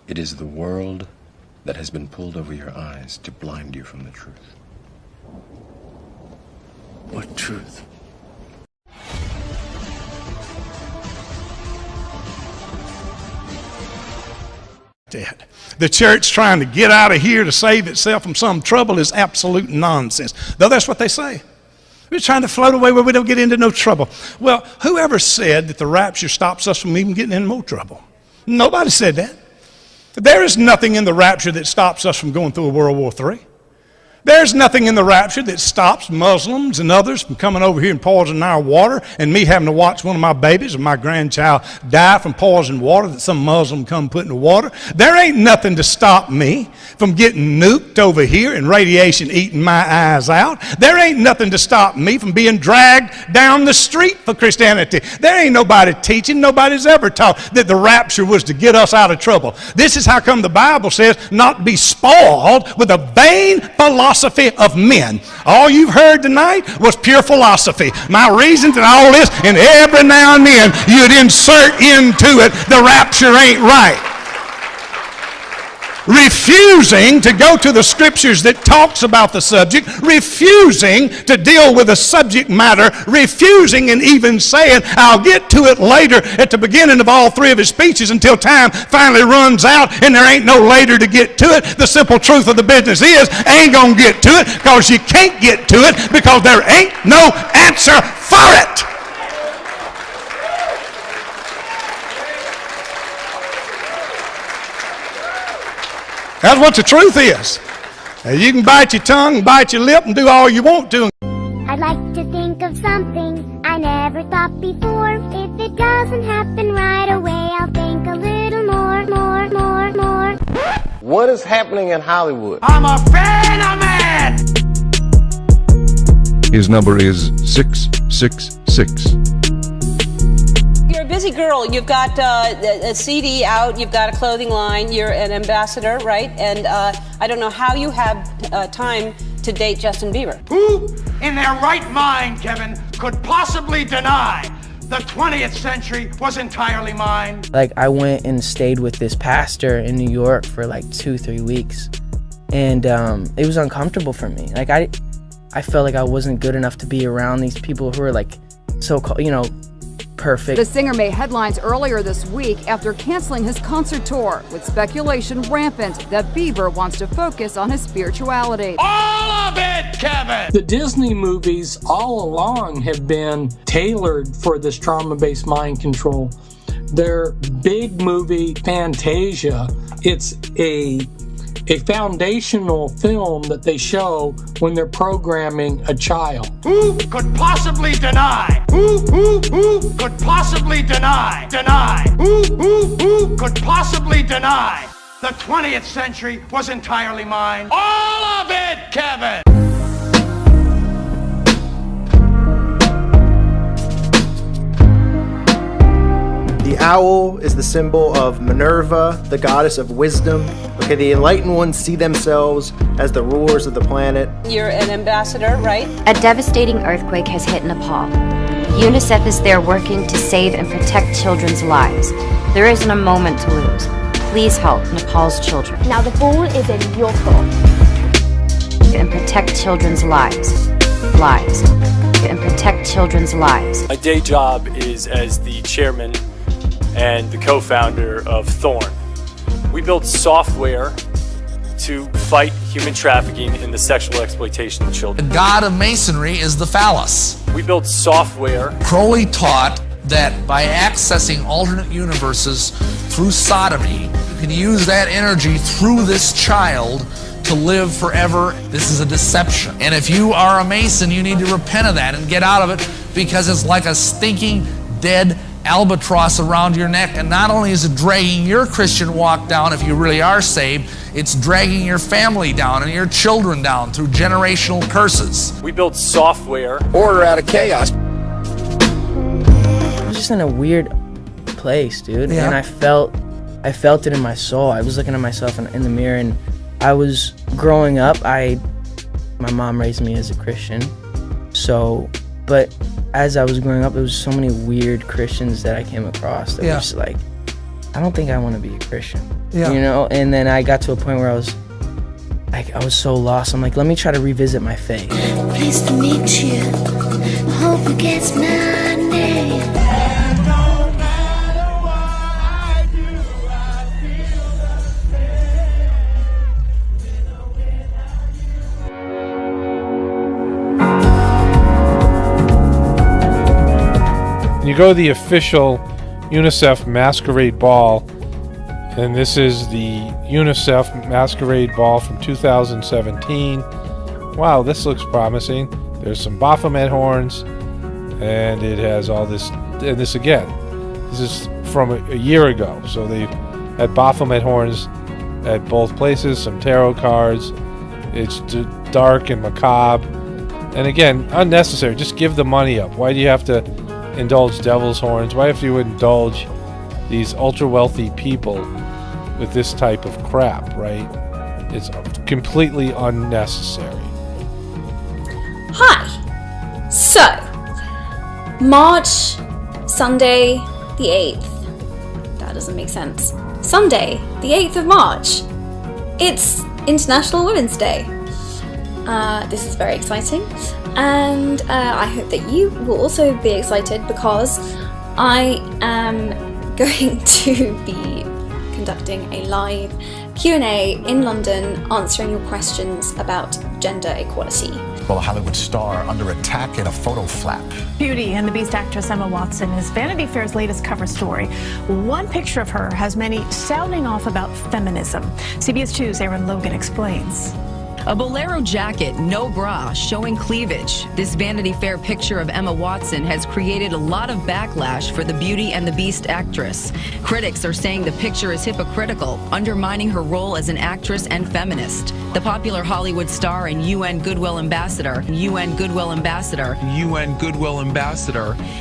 It is the world that has been pulled over your eyes to blind you from the truth. What truth? The church trying to get out of here to save itself from some trouble is absolute nonsense. Though that's what they say. We're trying to float away where we don't get into no trouble. Well, whoever said that the rapture stops us from even getting in more trouble? Nobody said that. There is nothing in the rapture that stops us from going through a World War III. There's nothing in the rapture that stops Muslims and others from coming over here and poisoning our water, and me having to watch one of my babies or my grandchild die from poisoned water that some Muslim come put in the water. There ain't nothing to stop me from getting nuked over here and radiation eating my eyes out. There ain't nothing to stop me from being dragged down the street for Christianity. There ain't nobody teaching, nobody's ever taught that the rapture was to get us out of trouble. This is how come the Bible says not to be spoiled with a vain philosophy of men. All you've heard tonight was pure philosophy. My reasons and all this, and every now and then you'd insert into it, the rapture ain't right. Refusing to go to the scriptures that talks about the subject, refusing to deal with the subject matter, refusing and even saying, I'll get to it later at the beginning of all three of his speeches until time finally runs out and there ain't no later to get to it. The simple truth of the business is, ain't gonna get to it because you can't get to it because there ain't no answer for it. That's what the truth is. You can bite your tongue, bite your lip, and do all you want to. I'd like to think of something I never thought before. If it doesn't happen right away, I'll think a little more. What is happening in Hollywood? I'm a fan of man! His number is 666. You're a busy girl. You've got a CD out. You've got a clothing line. You're an ambassador, right? And I don't know how you have time to date Justin Bieber. Who in their right mind, Kevin, could possibly deny the 20th century was entirely mine? Like, I went and stayed with this pastor in New York for like 2-3 weeks. And it was uncomfortable for me. Like, I felt like I wasn't good enough to be around these people who are like so-called, you know, perfect. The singer made headlines earlier this week after canceling his concert tour, with speculation rampant that Bieber wants to focus on his spirituality. All of it, Kevin! The Disney movies all along have been tailored for this trauma-based mind control. Their big movie, Fantasia, it's a foundational film that they show when they're programming a child. Who could possibly deny? Who could possibly deny? Who could possibly deny the 20th century was entirely mine? All of it, Kevin! The owl is the symbol of Minerva, the goddess of wisdom. Okay, the enlightened ones see themselves as the rulers of the planet. You're an ambassador, right? A devastating earthquake has hit Nepal. UNICEF is there working to save and protect children's lives. There isn't a moment to lose. Please help Nepal's children. Now the ball is in your court. And protect children's lives. And protect children's lives. My day job is as the chairman and the co-founder of Thorn. We build software to fight human trafficking and the sexual exploitation of children. The god of masonry is the phallus. We build software. Crowley taught that by accessing alternate universes through sodomy, you can use that energy through this child to live forever. This is a deception. And if you are a Mason, you need to repent of that and get out of it, because it's like a stinking, dead albatross around your neck. And not only is it dragging your Christian walk down if you really are saved, it's dragging your family down and your children down through generational curses. We build software. Order out of chaos. I was just in a weird place, dude. Yeah. And I felt it in my soul. I was looking at myself in the mirror, and I was growing up. My mom raised me as a Christian. But as I was growing up, there was so many weird Christians that I came across that were just like, I don't think I want to be a Christian. Yeah. You know, and then I got to a point where I was so lost. I'm like, let me try to revisit my faith. Pleased to meet you. Hope it gets my name. You go to the official UNICEF Masquerade Ball, and this is the UNICEF Masquerade Ball from 2017. Wow, this looks promising. There's some Baphomet horns, and it has all this, and this again. This is from a year ago, so they had Baphomet horns at both places, some tarot cards. It's dark and macabre, and again, unnecessary. Just give the money up. Why do you have to indulge devil's horns? Why have you indulge these ultra wealthy people with this type of crap, right? It's completely unnecessary. Hi. So, March, Sunday the 8th. That doesn't make sense. Sunday, the 8th of March. It's International Women's Day. This is very exciting. And I hope that you will also be excited, because I am going to be conducting a live Q&A in London answering your questions about gender equality. Well, a Hollywood star under attack in a photo flap. Beauty and the Beast actress Emma Watson is Vanity Fair's latest cover story. One picture of her has many sounding off about feminism. CBS 2's Aaron Logan explains. A bolero jacket, no bra, showing cleavage. This Vanity Fair picture of Emma Watson has created a lot of backlash for the Beauty and the Beast actress. Critics are saying the picture is hypocritical, undermining her role as an actress and feminist. The popular Hollywood star and UN Goodwill Ambassador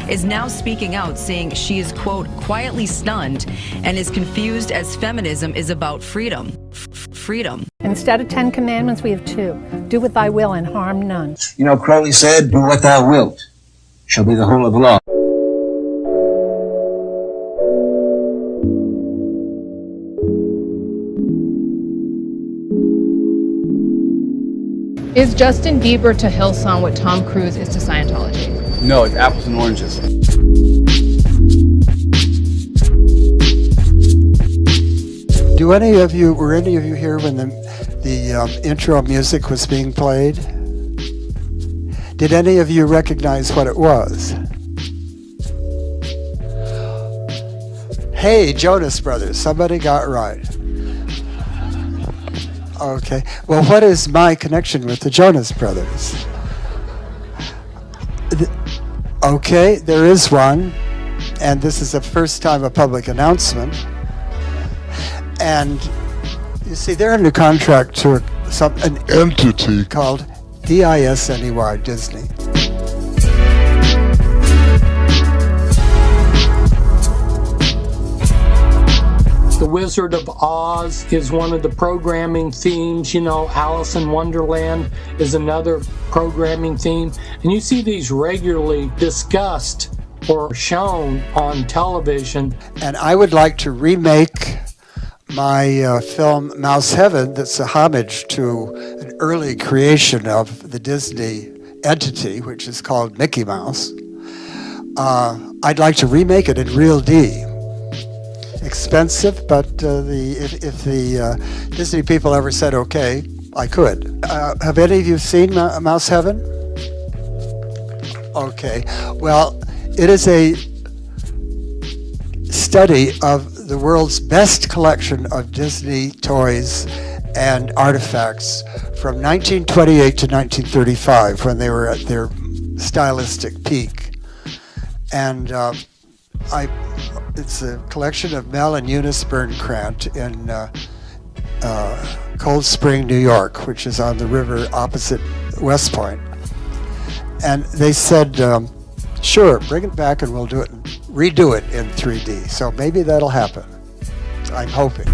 is now speaking out, saying she is, quote, quietly stunned and is confused as feminism is about freedom. Freedom. Instead of 10 commandments, we have 2. Do what thy will and harm none. You know, Crowley said, do what thou wilt, shall be the whole of the law. Is Justin Bieber to Hillsong what Tom Cruise is to Scientology? No, it's apples and oranges. Were any of you here when the intro music was being played? Did any of you recognize what it was? Hey, Jonas Brothers, somebody got right. Okay, well, what is my connection with the Jonas Brothers? Okay, there is one, and this is the first time a public announcement. And you see, they're under contract to an entity called DISNEY, Disney. The Wizard of Oz is one of the programming themes. You know, Alice in Wonderland is another programming theme. And you see these regularly discussed or shown on television. And I would like to remake my film Mouse Heaven, that's a homage to an early creation of the Disney entity, which is called Mickey Mouse. I'd like to remake it in real D. Expensive, but if the Disney people ever said okay, I could. Have any of you seen Mouse Heaven? Okay, well, it is a study of the world's best collection of Disney toys and artifacts from 1928 to 1935, when they were at their stylistic peak. And it's a collection of Mel and Eunice Bernkrant in Cold Spring, New York, which is on the river opposite West Point. And they said, sure, bring it back and we'll redo it in 3D. So maybe that'll happen. I'm hoping.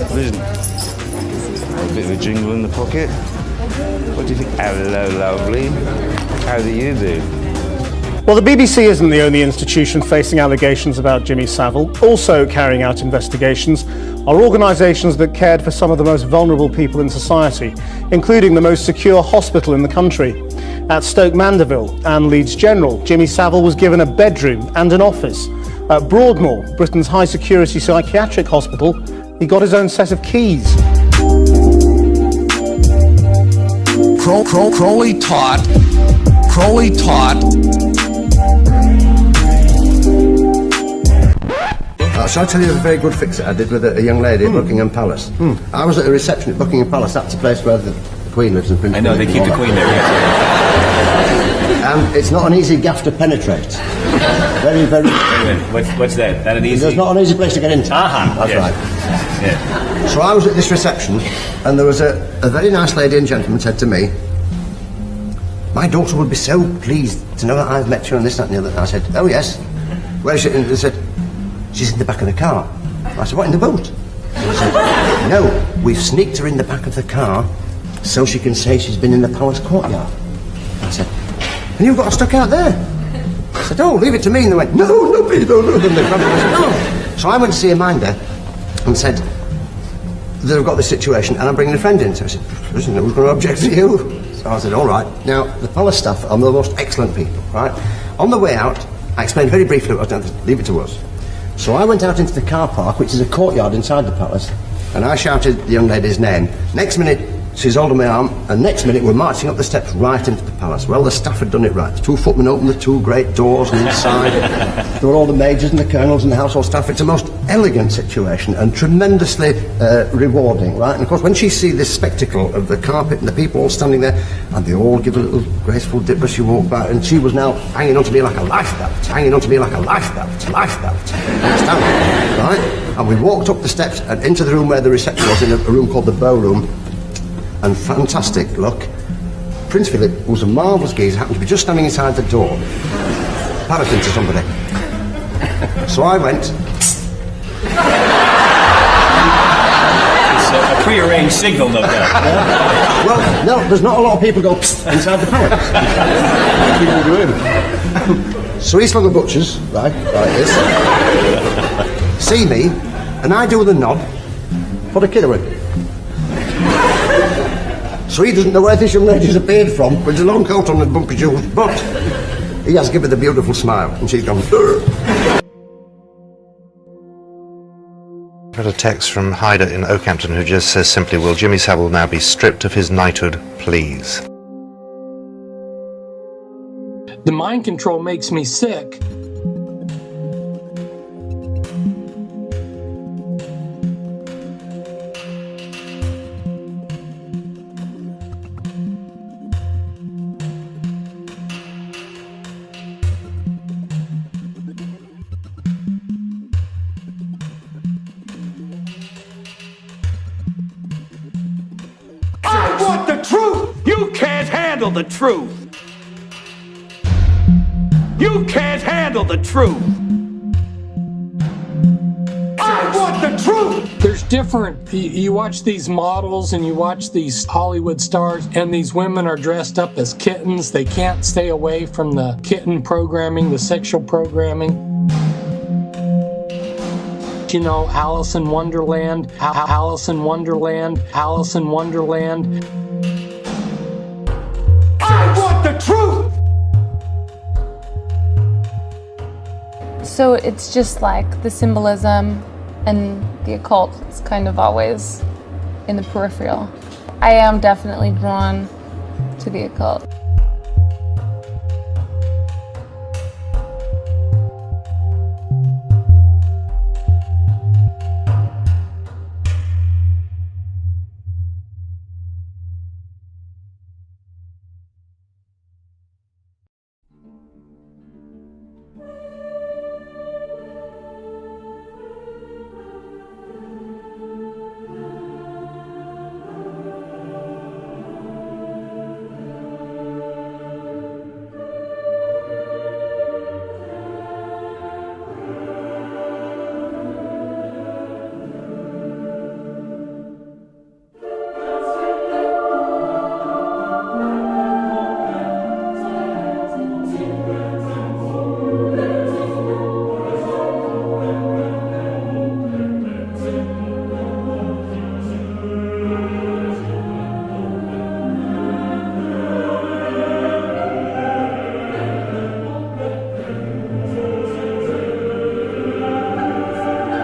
Vision. A bit of a jingle in the pocket. What do you think? Hello, lovely. How do you do? Well, the BBC isn't the only institution facing allegations about Jimmy Savile. Also carrying out investigations are organisations that cared for some of the most vulnerable people in society, including the most secure hospital in the country. At Stoke Mandeville and Leeds General, Jimmy Savile was given a bedroom and an office. At Broadmoor, Britain's high-security psychiatric hospital, he got his own set of keys. Crowley taught. Shall I tell you a very good fix that I did with a young lady at Buckingham Palace? I was at a reception at Buckingham Palace. That's the place where the Queen lives. And Prince I know, they keep the Queen there. And it's not an easy gaff to penetrate. Very, very... What's that? That an easy... It's not an easy place to get into. That's right. Yeah. So I was at this reception, and there was a very nice lady and gentleman said to me, "My daughter would be so pleased to know that I've met you and this, that and the other." And I said, "Oh yes. Where is she?" And they said, "She's in the back of the car." I said, "What, in the boat?" They said, "No, we've sneaked her in the back of the car so she can say she's been in the palace courtyard." I said, "And you've got her stuck out there?" I said, "Oh, leave it to me." And they went, No, please, no. And they grabbed me. I said, "No." So I went to see a minder and said that I've got this situation and I'm bringing a friend in. So I said, "Listen, who's going to object to you?" So I said, "All right." Now, the palace staff are the most excellent people, right? On the way out, I explained very briefly what I was doing. Leave it to us. So I went out into the car park, which is a courtyard inside the palace, and I shouted the young lady's name. Next minute, she's holding my arm, and next minute we're marching up the steps right into the palace. Well, the staff had done it right. The 2 footmen opened the 2 great doors, and inside there were all the majors and the colonels and the household staff. It's a most elegant situation and tremendously rewarding, right? And of course, when she sees this spectacle of the carpet and the people all standing there, and they all give a little graceful dip as she walked by, and she was now hanging on to me like a lifebelt. Understand? Right? And we walked up the steps and into the room where the reception was, in a room called the Bow Room. And fantastic luck, Prince Philip, who was a marvellous geezer, happened to be just standing inside the door, parroting to somebody. So I went. It's a pre-arranged signal, no doubt. Well, no, there's not a lot of people go inside the palace. People go in. So he slung the butchers, right, like this. See me, and I do the nod, put a kid away. So he doesn't know where this young lady's appeared from, with a long coat on and bumpy jewels, but he has given the beautiful smile, and she's gone, "Urgh." Got a text from Hyder in Oakhampton who just says simply, "Will Jimmy Savile now be stripped of his knighthood, please?" The mind control makes me sick. I want the truth! You can't handle the truth! You can't handle the truth! I want the truth! There's different, you watch these models and you watch these Hollywood stars, and these women are dressed up as kittens. They can't stay away from the kitten programming, the sexual programming. You know, Alice in Wonderland, Alice in Wonderland, Alice in Wonderland. I want the truth! So it's just like the symbolism and the occult is kind of always in the peripheral. I am definitely drawn to the occult.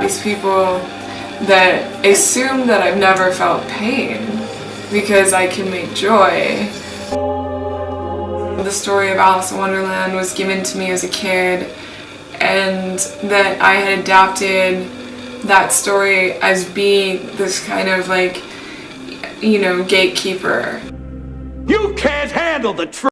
these people that assume that I've never felt pain because I can make joy. The story of Alice in Wonderland was given to me as a kid, and that I had adapted that story as being this kind of like, you know, gatekeeper. You can't handle the truth.